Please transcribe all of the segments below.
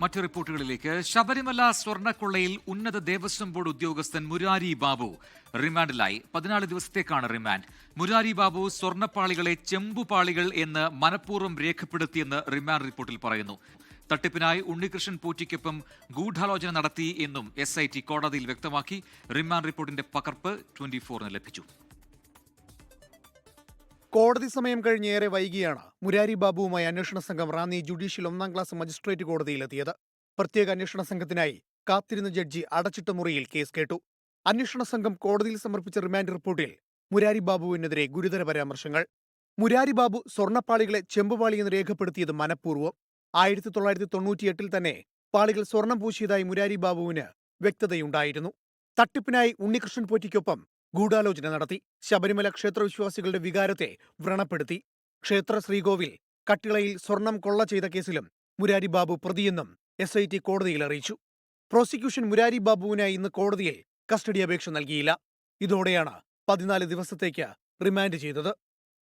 മറ്റു റിപ്പോർട്ടുകളിലേക്ക്. ശബരിമല സ്വർണ്ണക്കൊള്ളയിൽ ഉന്നത ദേവസ്വം ബോർഡ് ഉദ്യോഗസ്ഥൻ മുരാരി ബാബു റിമാൻഡിലായി. 14 ദിവസത്തേക്കാണ് റിമാൻഡ്. മുരാരി ബാബു സ്വർണ്ണപ്പാളികളെ ചെമ്പുപാളികൾ എന്ന് മനഃപൂർവ്വം രേഖപ്പെടുത്തിയെന്ന് റിമാൻഡ് റിപ്പോർട്ടിൽ പറയുന്നു. തട്ടിപ്പിനായി ഉണ്ണികൃഷ്ണൻ പോറ്റിക്കൊപ്പം ഗൂഢാലോചന നടത്തി എന്നും SIT കോടതിയിൽ വ്യക്തമാക്കി. റിമാൻഡ് റിപ്പോർട്ടിന്റെ പകർപ്പ് 24-ന് ലഭിച്ചു. കോടതി സമയം കഴിഞ്ഞ് ഏറെ വൈകിയാണ് മുരാരി ബാബുവുമായി അന്വേഷണ സംഘം റാന്നി ജുഡീഷ്യൽ 1-ാം ക്ലാസ് മജിസ്ട്രേറ്റ് കോടതിയിലെത്തിയത്. പ്രത്യേക അന്വേഷണ സംഘത്തിനായി കാത്തിരുന്ന ജഡ്ജി അടച്ചിട്ട മുറിയിൽ കേസ് കേട്ടു. അന്വേഷണ സംഘം കോടതിയിൽ സമർപ്പിച്ച റിമാൻഡ് റിപ്പോർട്ടിൽ മുരാരി ബാബുവിനെതിരെ ഗുരുതര പരാമർശങ്ങൾ. മുരാരി ബാബു സ്വർണ്ണപ്പാളികളെ ചെമ്പുപാളി എന്ന് രേഖപ്പെടുത്തിയത് മനഃപൂർവ്വം. 1998-ൽ തന്നെ പാളികൾ സ്വർണം പൂശിയതായി മുരാരി ബാബുവിന് വ്യക്തതയുണ്ടായിരുന്നു. തട്ടിപ്പിനായി ഉണ്ണികൃഷ്ണൻ പോറ്റിക്കൊപ്പം ഗൂഢാലോചന നടത്തി. ശബരിമല ക്ഷേത്രവിശ്വാസികളുടെ വികാരത്തെ വ്രണപ്പെടുത്തി. ക്ഷേത്ര ശ്രീകോവിൽ കട്ടിളയിൽ സ്വർണം കൊള്ള ചെയ്ത കേസിലും മുരാരി ബാബു പ്രതിയെന്നും SIT കോടതിയിൽ അറിയിച്ചു. പ്രോസിക്യൂഷൻ മുരാരി ബാബുവിനായി ഇന്ന് കോടതിയിൽ കസ്റ്റഡി അപേക്ഷ നൽകിയില്ല. ഇതോടെയാണ് 14 ദിവസത്തേക്ക് റിമാൻഡ് ചെയ്തത്.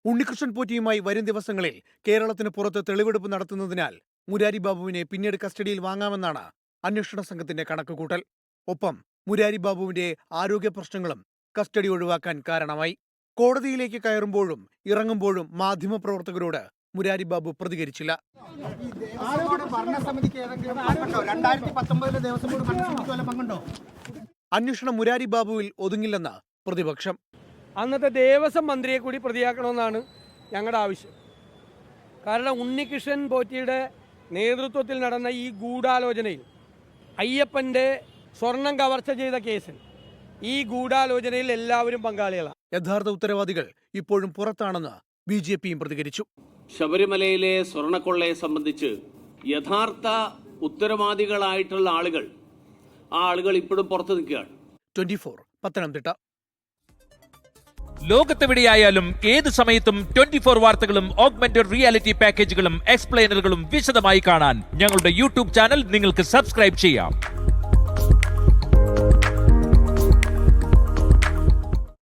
ഉണ്ണികൃഷ്ണൻ പോറ്റിയുമായി വരും ദിവസങ്ങളിൽ കേരളത്തിന് പുറത്ത് തെളിവെടുപ്പ് നടത്തുന്നതിനാൽ മുരാരി ബാബുവിനെ പിന്നീട് കസ്റ്റഡിയിൽ വാങ്ങാമെന്നാണ് അന്വേഷണ സംഘത്തിന്റെ കണക്കുകൂട്ടൽ. ഒപ്പം മുരാരി ബാബുവിന്റെ ആരോഗ്യ പ്രശ്നങ്ങളും കസ്റ്റഡി ഒഴിവാക്കാൻ കാരണമായി. കോടതിയിലേക്ക് കയറുമ്പോഴും ഇറങ്ങുമ്പോഴും മാധ്യമപ്രവർത്തകരോട് മുരാരി ബാബു പ്രതികരിച്ചില്ല. അന്വേഷണം മുരാരി ബാബുവിൽ ഒതുങ്ങില്ലെന്ന് പ്രതിപക്ഷം. അന്നത്തെ ദേവസ്വം മന്ത്രിയെ കൂടി പ്രതിയാക്കണമെന്നാണ് ഞങ്ങളുടെ ആവശ്യം. കാരണം ഉണ്ണികൃഷ്ണൻ പോറ്റിയുടെ നേതൃത്വത്തിൽ നടന്ന ഈ ഗൂഢാലോചനയിൽ, അയ്യപ്പൻ്റെ സ്വർണം കവർച്ച ചെയ്ത കേസിൽ ഈ ഗൂഢാലോചനയിൽ എല്ലാവരും പങ്കാളികളാണ്. യഥാർത്ഥ ഉത്തരവാദികൾ ഇപ്പോഴും പുറത്താണെന്ന് BJPയും പ്രതികരിച്ചു. ശബരിമലയിലെ സ്വർണ്ണക്കൊള്ളയെ സംബന്ധിച്ച് യഥാർത്ഥ ഉത്തരവാദികളായിട്ടുള്ള ആളുകൾ ഇപ്പോഴും പുറത്തു നിൽക്കുകയാണ്. 24 പത്തനംതിട്ട. ലോകത്തെവിടെയായാലും ഏത് സമയത്തും 24 വാർത്തകളും ഓഗ്മെന്റഡ് റിയാലിറ്റി പാക്കേജുകളും എക്സ്പ്ലെയിനറുകളും വിശദമായി കാണാൻ ഞങ്ങളുടെ YouTube ചാനൽ നിങ്ങൾക്ക് സബ്സ്ക്രൈബ് ചെയ്യാം.